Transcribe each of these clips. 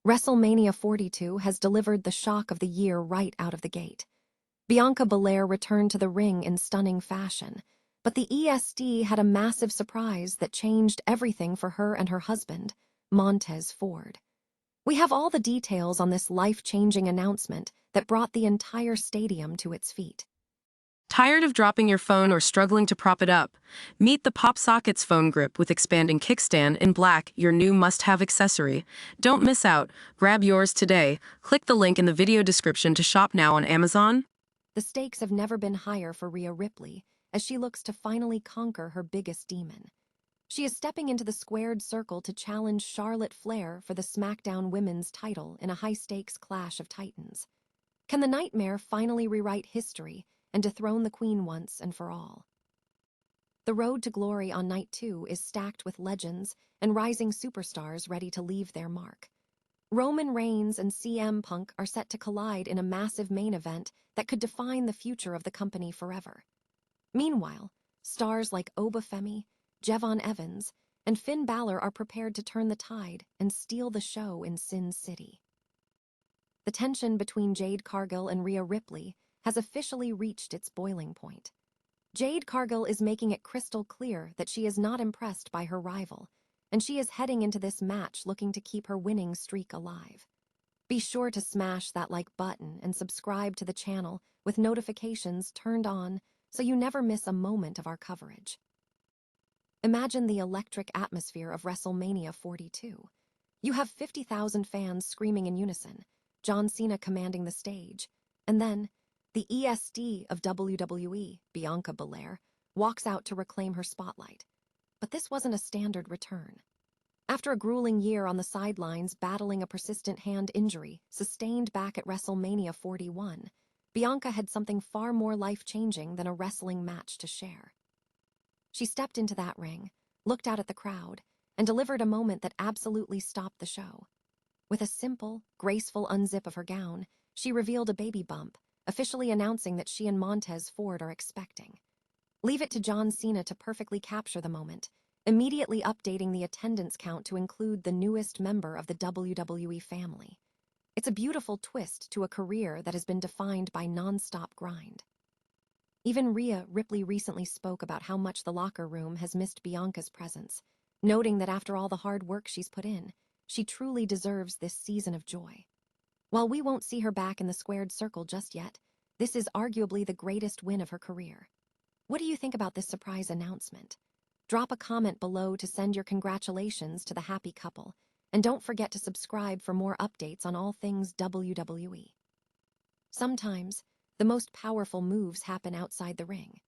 WrestleMania 42 has delivered the shock of the year right out of the gate. Bianca Belair returned to the ring in stunning fashion, but the ESD had a massive surprise that changed everything for her and her husband, Montez Ford. We have all the details on this life-changing announcement that brought the entire stadium to its feet. Tired of dropping your phone or struggling to prop it up? Meet the Pop Sockets phone grip with expanding kickstand in black, your new must-have accessory. Don't miss out. Grab yours today. Click the link in the video description to shop now on Amazon. The stakes have never been higher for Rhea Ripley as she looks to finally conquer her biggest demon. She is stepping into the squared circle to challenge Charlotte Flair for the SmackDown Women's title in a high-stakes clash of titans. Can the Nightmare finally rewrite history and dethrone the Queen once and for all? The road to glory on Night 2 is stacked with legends and rising superstars ready to leave their mark. Roman Reigns and CM Punk are set to collide in a massive main event that could define the future of the company forever. Meanwhile, stars like Oba Femi, Jevon Evans, and Finn Balor are prepared to turn the tide and steal the show in Sin City. The tension between Jade Cargill and Rhea Ripley has officially reached its boiling point. Jade Cargill is making it crystal clear that she is not impressed by her rival, and she is heading into this match looking to keep her winning streak alive. Be sure to smash that like button and subscribe to the channel with notifications turned on so you never miss a moment of our coverage. Imagine the electric atmosphere of WrestleMania 42. You have 50,000 fans screaming in unison, John Cena commanding the stage, and then the ESD of WWE, Bianca Belair, walks out to reclaim her spotlight. But this wasn't a standard return. After a grueling year on the sidelines battling a persistent hand injury sustained back at WrestleMania 41, Bianca had something far more life-changing than a wrestling match to share. She stepped into that ring, looked out at the crowd, and delivered a moment that absolutely stopped the show. With a simple, graceful unzip of her gown, she revealed a baby bump, officially announcing that she and Montez Ford are expecting. Leave it to John Cena to perfectly capture the moment, immediately updating the attendance count to include the newest member of the WWE family. It's a beautiful twist to a career that has been defined by non-stop grind. Even Rhea Ripley recently spoke about how much the locker room has missed Bianca's presence, noting that after all the hard work she's put in, she truly deserves this season of joy. While we won't see her back in the squared circle just yet, this is arguably the greatest win of her career. What do you think about this surprise announcement? Drop a comment below to send your congratulations to the happy couple, and don't forget to subscribe for more updates on all things WWE. Sometimes, the most powerful moves happen outside the ring.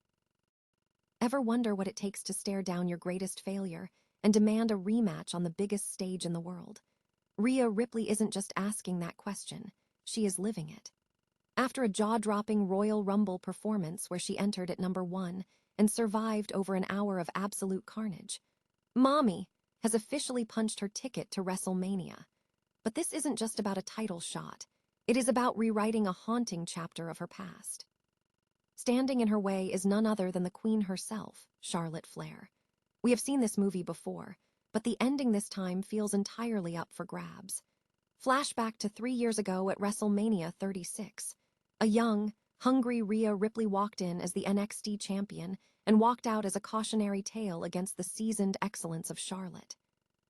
Ever wonder what it takes to stare down your greatest failure and demand a rematch on the biggest stage in the world? Rhea Ripley isn't just asking that question, she is living it. After a jaw-dropping Royal Rumble performance where she entered at number 1 and survived over an hour of absolute carnage, Mommy has officially punched her ticket to WrestleMania. But this isn't just about a title shot. It is about rewriting a haunting chapter of her past. Standing in her way is none other than the Queen herself, Charlotte Flair. We have seen this movie before, but the ending this time feels entirely up for grabs. Flashback to 3 years ago at WrestleMania 36. A young, hungry Rhea Ripley walked in as the NXT champion and walked out as a cautionary tale against the seasoned excellence of Charlotte.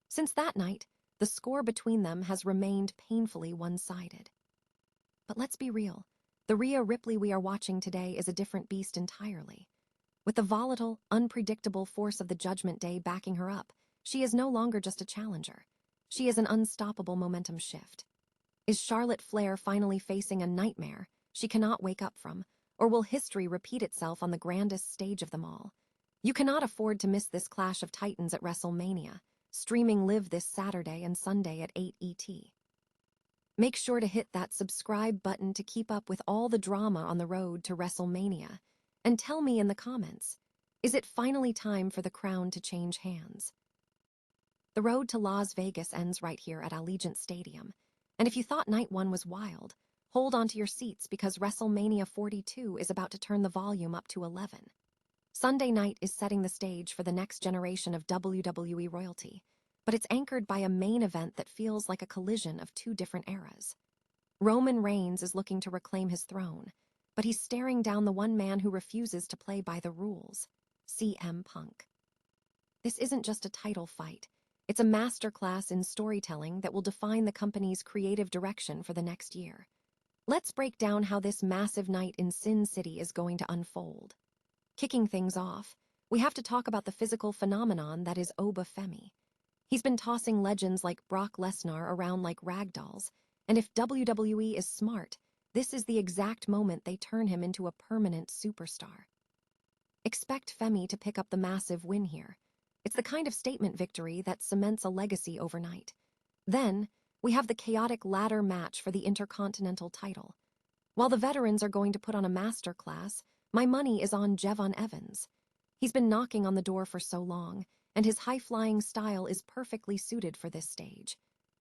Since that night, the score between them has remained painfully one-sided. But let's be real, the Rhea Ripley we are watching today is a different beast entirely. With the volatile, unpredictable force of the Judgment Day backing her up, she is no longer just a challenger. She is an unstoppable momentum shift. Is Charlotte Flair finally facing a nightmare she cannot wake up from, or will history repeat itself on the grandest stage of them all? You cannot afford to miss this clash of titans at WrestleMania, streaming live this Saturday and Sunday at 8 ET. Make sure to hit that subscribe button to keep up with all the drama on the road to WrestleMania, and tell me in the comments, is it finally time for the crown to change hands? The road to Las Vegas ends right here at Allegiant Stadium, and if you thought Night 1 was wild, hold on to your seats because WrestleMania 42 is about to turn the volume up to 11. Sunday night is setting the stage for the next generation of WWE royalty. but it's anchored by a main event that feels like a collision of two different eras. Roman Reigns is looking to reclaim his throne, but he's staring down the one man who refuses to play by the rules, CM Punk. This isn't just a title fight. It's a masterclass in storytelling that will define the company's creative direction for the next year. Let's break down how this massive night in Sin City is going to unfold. Kicking things off, we have to talk about the physical phenomenon that is Oba Femi. He's been tossing legends like Brock Lesnar around like ragdolls, and if WWE is smart, this is the exact moment they turn him into a permanent superstar. Expect Femi to pick up the massive win here. It's the kind of statement victory that cements a legacy overnight. Then, we have the chaotic ladder match for the Intercontinental title. While the veterans are going to put on a masterclass, my money is on Jevon Evans. He's been knocking on the door for so long, and his high-flying style is perfectly suited for this stage.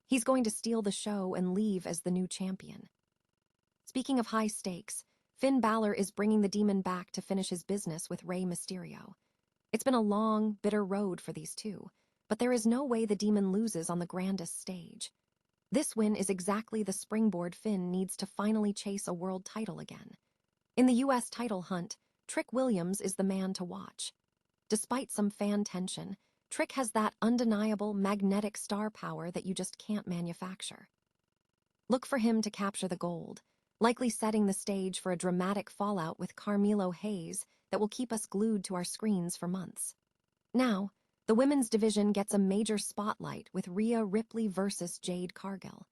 He's going to steal the show and leave as the new champion. Speaking of high stakes, Finn Balor is bringing the Demon back to finish his business with Rey Mysterio. It's been a long, bitter road for these two, but there is no way the Demon loses on the grandest stage. This win is exactly the springboard Finn needs to finally chase a world title again. In the US title hunt, Trick Williams is the man to watch. Despite some fan tension, Trick has that undeniable magnetic star power that you just can't manufacture. Look for him to capture the gold, likely setting the stage for a dramatic fallout with Carmelo Hayes that will keep us glued to our screens for months. Now, the women's division gets a major spotlight with Rhea Ripley versus Jade Cargill.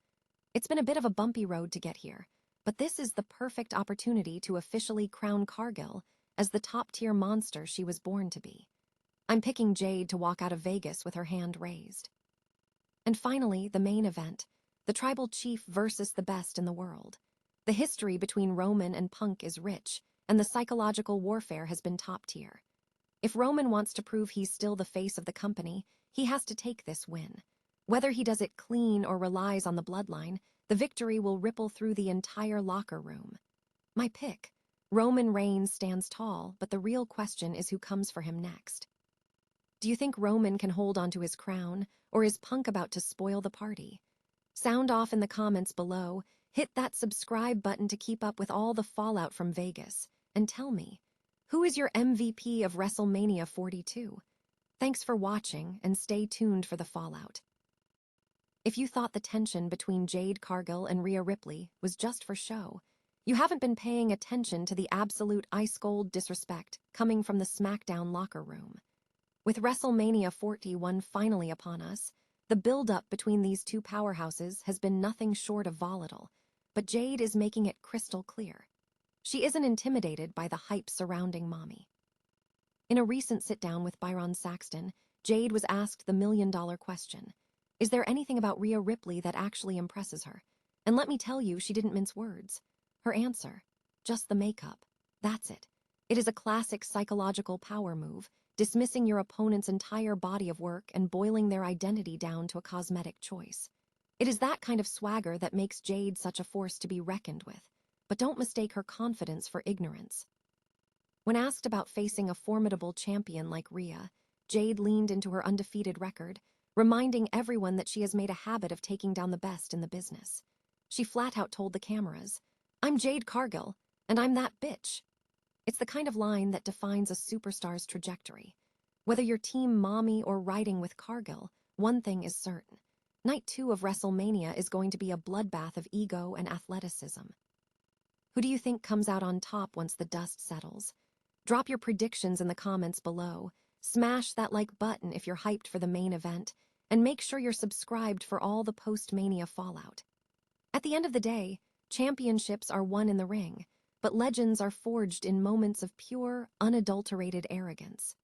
It's been a bit of a bumpy road to get here, but this is the perfect opportunity to officially crown Cargill as the top-tier monster she was born to be. I'm picking Jade to walk out of Vegas with her hand raised. And finally, the main event, the tribal chief versus the best in the world. The history between Roman and Punk is rich, and the psychological warfare has been top tier. If Roman wants to prove he's still the face of the company, he has to take this win. Whether he does it clean or relies on the bloodline, the victory will ripple through the entire locker room. My pick, Roman Reigns, stands tall, but the real question is who comes for him next. Do you think Roman can hold onto his crown, or is Punk about to spoil the party? Sound off in the comments below, hit that subscribe button to keep up with all the fallout from Vegas, and tell me, who is your MVP of WrestleMania 42? Thanks for watching, and stay tuned for the fallout. If you thought the tension between Jade Cargill and Rhea Ripley was just for show, you haven't been paying attention to the absolute ice-cold disrespect coming from the SmackDown locker room. With WrestleMania 41 finally upon us, the buildup between these two powerhouses has been nothing short of volatile, but Jade is making it crystal clear. She isn't intimidated by the hype surrounding Mommy. In a recent sit-down with Byron Saxton, Jade was asked the million-dollar question. Is there anything about Rhea Ripley that actually impresses her? And let me tell you, she didn't mince words. Her answer, just the makeup. That's it. It is a classic psychological power move, dismissing your opponent's entire body of work and boiling their identity down to a cosmetic choice. It is that kind of swagger that makes Jade such a force to be reckoned with, but don't mistake her confidence for ignorance. When asked about facing a formidable champion like Rhea, Jade leaned into her undefeated record, reminding everyone that she has made a habit of taking down the best in the business. She flat-out told the cameras, "I'm Jade Cargill, and I'm that bitch." It's the kind of line that defines a superstar's trajectory. Whether you're Team Mommy or riding with Cargill, one thing is certain. Night 2 of WrestleMania is going to be a bloodbath of ego and athleticism. Who do you think comes out on top once the dust settles? Drop your predictions in the comments below, smash that like button if you're hyped for the main event, and make sure you're subscribed for all the post-Mania fallout. At the end of the day, championships are won in the ring, but legends are forged in moments of pure, unadulterated arrogance.